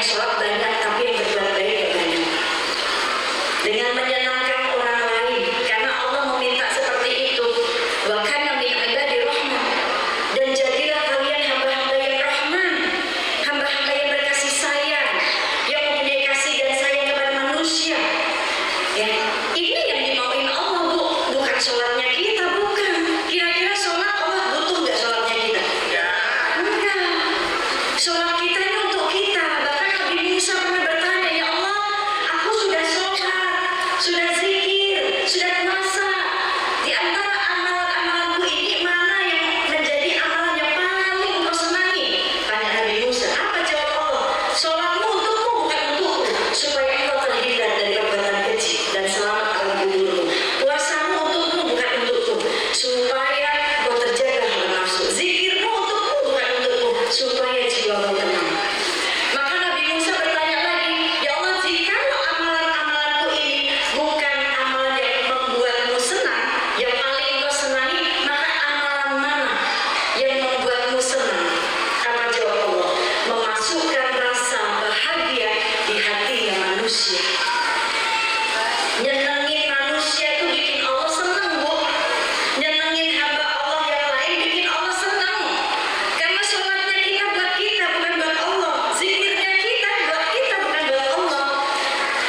sholat banyak tapi yang berbuat baik gak banyak. Dengan menyenangkan orang lain, karena Allah meminta seperti itu. Wa kana min ibadi rahman, dan jadilah kalian hamba-hamba yang rahman, hamba-hamba yang berkasih sayang, yang mempunyai kasih dan sayang kepada manusia. Ya, ini yang dimauin Allah, Bu, bukan sholatnya kita, bukan. Kira-kira sholat Allah butuh nggak sholatnya kita? Enggak. Sholat kita ini untuk kita. Bahkan Nabi Musa pernah bertanya, ya Allah, aku sudah sholat, sudah zikir, sudah puasa. Di antara amalan-amalanku ini mana yang menjadi amalan yang paling engkau senangi? Tanya Nabi Musa. Apa jawab Allah? Sholatmu untukmu, bukan untukku, supaya engkau terhindar dari perbuatan keji dan selamat dalam kuburmu. Puasamu untukmu, bukan untukku, supaya engkau terjaga hawa nafsu. Zikirmu untukmu, bukan untukku, supaya jiwamu tenang. Maka Nabi Musa bertanya lagi, ya Allah, jikalau amalan-amalanku ini bukan amalan yang membuatmu senang, yang paling engkau senangi, maka amalan mana yang membuatmu senang? Apa jawab Allah? Memasukkan rasa bahagia di hatinya manusia. Nyenengin manusia itu bikin Allah senang, Bu. Nyenengin hamba Allah yang lain bikin Allah senang. Karena sholatnya kita buat kita, bukan buat Allah. Zikirnya kita buat kita, bukan buat Allah.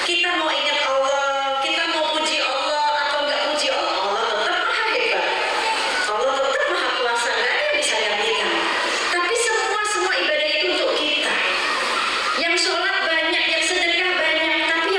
Kita mau ingat Allah, kita mau puji Allah atau enggak puji Allah, Allah tetap maha hebat. Allah tetap maha kuasa, enggak ada yang bisa gantikan. Tapi semua ibadah itu untuk kita. Yang sholat banyak, yang sedekah banyak, tapi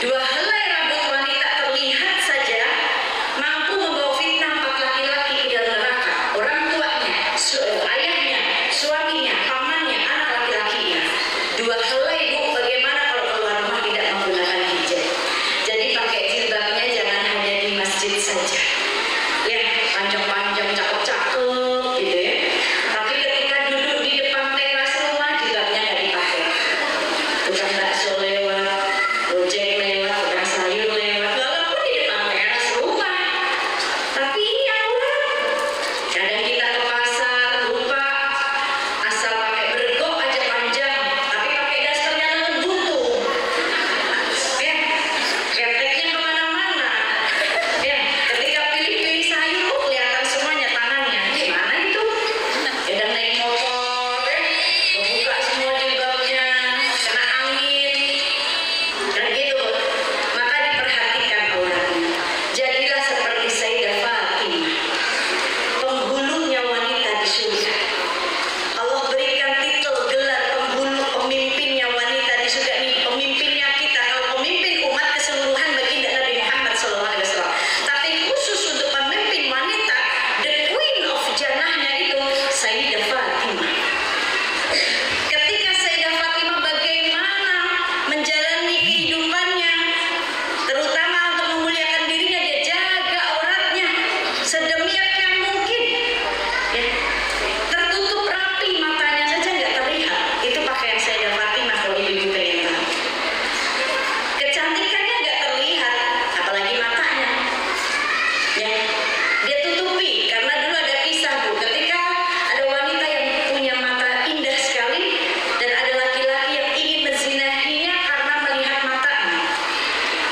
Dua helai rambut wanita terlihat saja mampu membawa fitnah 4 laki-laki ke dalam neraka. Orang tuanya, ayahnya, suaminya, pamannya, anak laki-lakinya. Dua helai Bu, bagaimana kalau keluar rumah tidak menggunakan hijab? Jadi pakai jilbabnya jangan hanya di masjid saja. Ya, panjang-panjang, cakep-cakep gitu ya. Tapi ketika duduk di depan teras rumah, jilbabnya nggak dipakai. Tukang bakso lewat, ojek lewat, tukang sayur lewat, walaupun di depan teras rumah. Tapi ini aurat. Kadang kita ke pasar lupa, asal pakai bergok aja panjang, tapi pakai dasternya buntu. Ya, keteknya kemana-mana. Ya, ketika pilih-pilih sayur, kelihatan semuanya tangannya. Gimana itu? Kadang naik motor, kebuka semua jilbabnya, kena angin. Dan gitu, maka diperhatikan auratnya. Jadilah seperti Sayyidah Fatimah, penghulunya wanita di surga. Allah berikan titel gelar penghulu, pemimpinnya wanita di surga ini, pemimpinnya kita. Kalau pemimpin umat keseluruhan baginda Nabi Muhammad SAW. Tapi khusus untuk pemimpin wanita, the queen of jannahnya itu Sayyidah Fatimah. Ketika Sayyidah Fatimah bagaimana menjalani kehidupannya, terutama untuk memuliakan dirinya, dia jaga auratnya sedemikian mungkin. Ya, tertutup rapi, matanya saja nggak terlihat. Itu pakaian Sayyidah Fatimah kalau ibu-ibu pengen tahu. Kecantikannya nggak terlihat, apalagi matanya. Ya, dia tutupi karena dulu ada kisah Bu, ketika ada wanita yang punya mata indah sekali dan ada laki-laki yang ingin menzinahinya karena melihat matanya.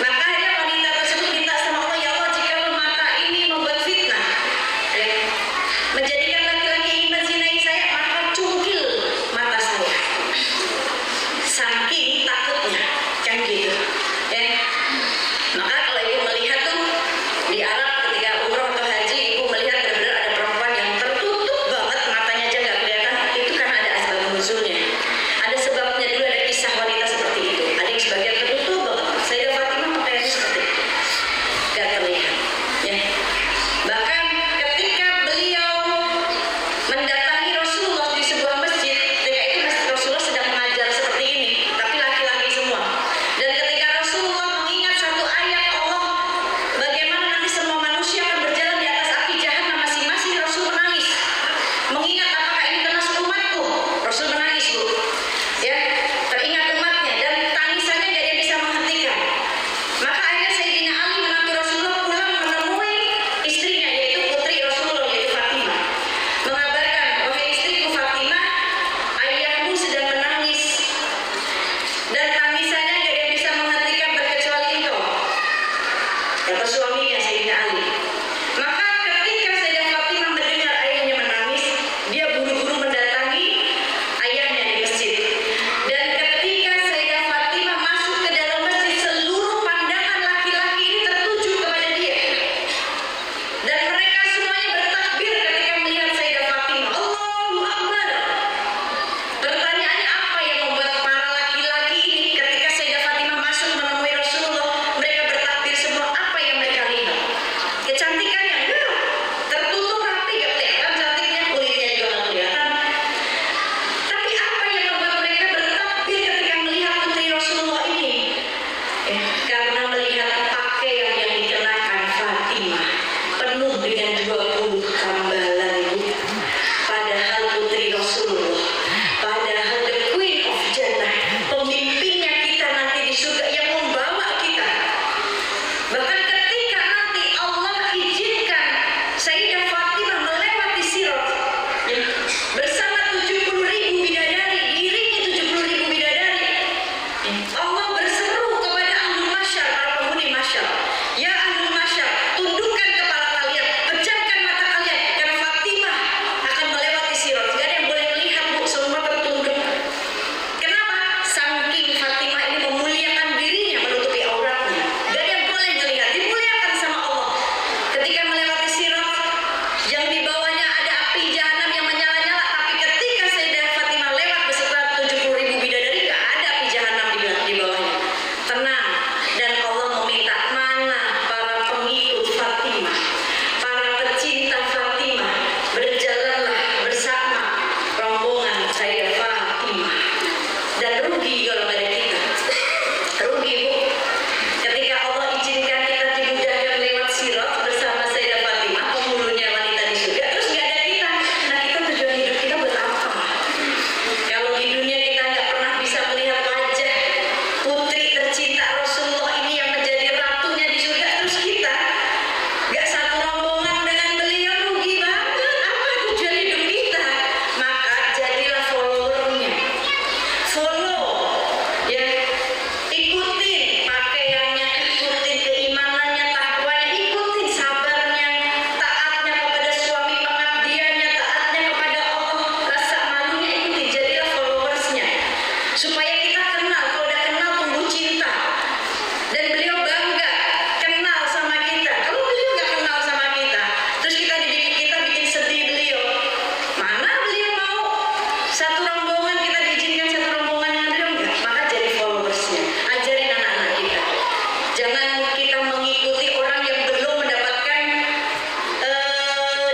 Maka akhirnya wanita tersebut minta sama Allah, ya Allah, jika mata ini membuat fitnah, ya, menjadikan laki-laki ingin menzinahi saya, maka cungkil mata saya. Saking takutnya, kan gitu. Ya. Maka kalau ibu melihat tuh di Arab ketika umroh atau haji, ibu melihat benar-benar ada perempuan yang tertutup banget, matanya aja nggak kelihatan. Itu karena ada asbab nuzulnya. Ada sebabnya, dulu ada kisah wanita seperti itu. Ada yang sebagian tertutup banget. Sayyidah Fatimah pakaiannya seperti itu, nggak terlihat. Ya. Bahkan ketika beliau mendatangi Rasulullah di sebuah masjid, ketika itu masjid Rasulullah sedang mengajar seperti ini, tapi laki-laki semua. Dan ketika Rasulullah mengingat satu ayat Allah, bagaimana nanti semua manusia akan berjalan di atas api jahanam masing-masing, Rasul menangis. Mengingat apakah ini termasuk umatku? Rasul menangis Bu. Ya, teringat umatnya dan tangisannya gak dia bisa menghentikan. Maka akhirnya Sayyidina Ali menantu Rasulullah pulang menemui istrinya, yaitu putri Rasulullah, yaitu Fatimah. Mengabarkan, wahai istriku Fatimah, ayahmu sedang menangis dan tangisannya gak dia bisa menghentikan terkecuali engkau. Kata suaminya Sayyidina Ali. Maka ketika Sayyidah Fatimah mendengar ayahnya menangis, dia buru-buru mendatangi ayahnya di masjid. Dan ketika Sayyidah Fatimah masuk ke dalam masjid, seluruh pandangan laki-laki ini tertuju kepada dia. Dan mereka semuanya bertakbir ketika melihat Sayyidah Fatimah. Allahu Akbar. Pertanyaannya, apa yang membuat para laki-laki ini ketika Sayyidah Fatimah masuk menemui Rasulullah, mereka bertakbir semua? Apa yang mereka lihat? Kecantikannya enggak, tertutup rapi, gak kelihatan cantiknya, kulitnya juga gak kelihatan. Tapi apa yang membuat mereka bertakbir ketika melihat putri Rasulullah ini? Karena melihat pakaian yang dikenakan Fatimah penuh dengan 20 kambalan Bu. Padahal putri Rasulullah, padahal the queen of jannah, pemimpinnya kita nanti di surga yang membawa kita. Bahkan ketika nanti Allah izinkan Sayyidah Fatimah melewati Sirat bersama 70.000 bidadari, diiringi 70.000 bidadari, Allah berseru kepada ahli masyar, para beliau bangga kenal sama kita. Kalau beliau nggak kenal sama kita, terus kita bikin sedih beliau, mana beliau mau satu rombongan, kita diizinkan satu rombongan dengan beliau? Enggak. Maka jadi followersnya, ajarin anak-anak kita. Jangan kita mengikuti orang yang belum mendapatkan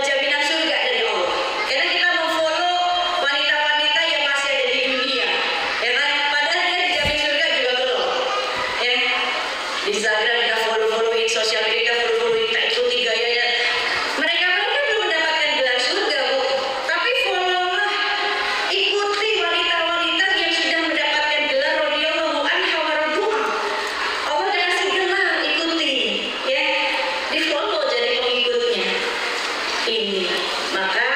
jaminan surga dari Allah. Karena kita memfollow wanita-wanita yang masih ada di dunia, ya kan? Padahal dia dijamin surga juga belum. Ya, di Instagram kita follow-following, sosial media kita follow-following, kita ikuti gayanya. Mereka belum mendapatkan gelar surga, Bu. Tapi follow-lah, ikuti wanita-wanita yang sudah mendapatkan gelar radhiyallahu anha wa radhuha. Allah udah kasih gelar, ikuti, ya. Di-follow jadi pengikutnya. Ini. Maka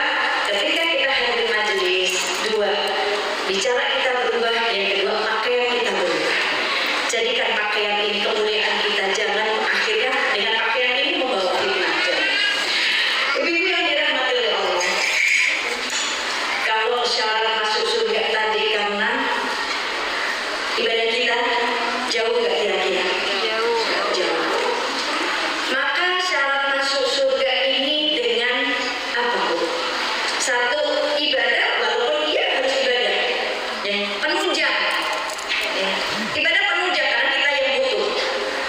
ketika kita hadir majelis, dua, bicara kita berubah, yang kedua pakaian kita berubah. Jadikan pakaian ini kemuliaan kita, jangan akhirnya dengan pakaian ini membawa fitnah. Ibu-ibu yang dirahmati oleh Allah, kalau syarat masuk surga tadi karena ibadah kita jauh gak kira-kira? Jauh. Maka syarat masuk surga ini dengan apa, Bu? Satu, ibadah, walaupun dia harus ibadah, ya, penunjang, ya. Ibadah penunjang karena kita yang butuh.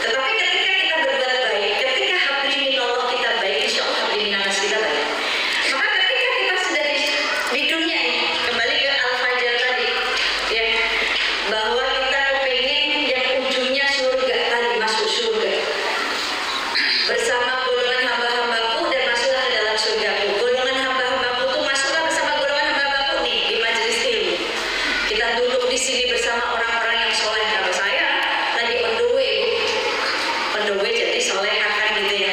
Tetapi ketika kita berbuat baik, ketika habli minallah kita baik, insya Allah habli minanas kita baik. Maka ketika kita sudah di dunia ini, kembali ke Al-Fajr tadi, ya, bahwa kita kepengen yang ujungnya surga tadi, masuk surga bersama golongan hamba-hambaku dan masuklah ke dalam surgaku. Golongan hamba-hambaku itu masuklah bersama golongan hamba-hambaku nih di majelis ilmu. Kita duduk di sini bersama orang-orang yang soleh. Kalau saya lagi on the way, Bu. On the way jadi soleh akan gitu ya.